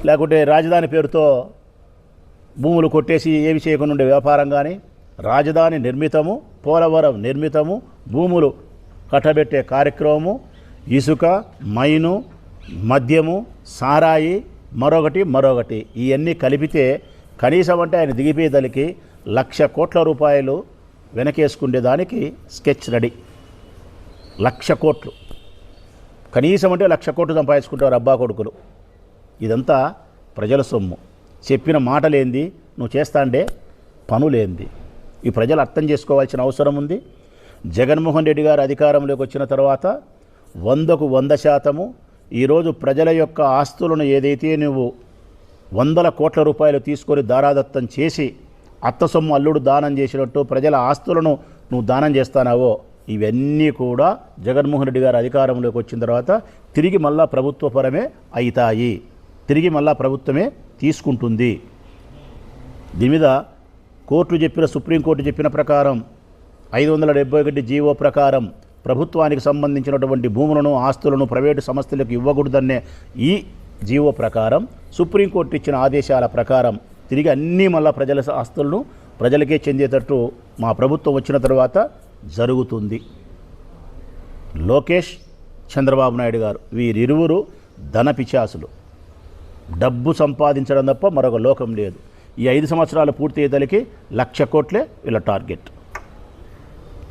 లేకుంటే రాజధాని పేరుతో భూములు కొట్టేసి ఏమి చేయకుండా ఉండే వ్యాపారం కానీ, రాజధాని నిర్మితము, పోలవరం నిర్మితము, భూములు కట్టబెట్టే కార్యక్రమము, ఇసుక, మైను, మద్యము, సారాయి, మరొకటి ఇవన్నీ కలిపితే కనీసం అంటే ఆయన దిగిపోయేదలికి 1,00,000 కోట్ల రూపాయలు వెనకేసుకునేదానికి స్కెచ్ రెడీ. 1,00,000 కోట్లు కనీసం అంటే 1,00,000 కోట్లు సంపాదించుకుంటారు అబ్బా కొడుకులు. ఇదంతా ప్రజల సొమ్ము. చెప్పిన మాటలేంది, నువ్వు చేస్తాండే పనులేంది, ఈ ప్రజలు అర్థం చేసుకోవాల్సిన అవసరం ఉంది. జగన్మోహన్ రెడ్డి గారు అధికారంలోకి వచ్చిన తర్వాత 100కు 100% ఈరోజు ప్రజల యొక్క ఆస్తులను ఏదైతే నువ్వు 100 కోట్ల రూపాయలు తీసుకొని దారాదత్తం చేసి అత్త సొమ్ము అల్లుడు దానం చేసినట్టు ప్రజల ఆస్తులను నువ్వు దానం చేస్తానావో, ఇవన్నీ కూడా జగన్మోహన్ రెడ్డి గారు అధికారంలోకి వచ్చిన తర్వాత తిరిగి మళ్ళా ప్రభుత్వపరమే అవుతాయి, తిరిగి మళ్ళా ప్రభుత్వమే తీసుకుంటుంది. దీని మీద సుప్రీంకోర్టు చెప్పిన ప్రకారం 571 జీవో ప్రకారం ప్రభుత్వానికి సంబంధించినటువంటి భూములను, ఆస్తులను ప్రైవేటు సంస్థలకు ఇవ్వకూడదనే ఈ జీవో ప్రకారం సుప్రీంకోర్టు ఇచ్చిన ఆదేశాల ప్రకారం తిరిగి అన్నీ మళ్ళా ప్రజల ఆస్తులను ప్రజలకే చెందేటట్టు మా ప్రభుత్వం వచ్చిన తర్వాత జరుగుతుంది. లోకేష్, చంద్రబాబు నాయుడు గారు వీరిరువురు ధన పిశాసులు. డబ్బు సంపాదించడం తప్ప మరొక లోకం లేదు. ఈ 5 సంవత్సరాలు పూర్తి అయ్యేదలికి 1,00,000 కోట్లే వీళ్ళ టార్గెట్.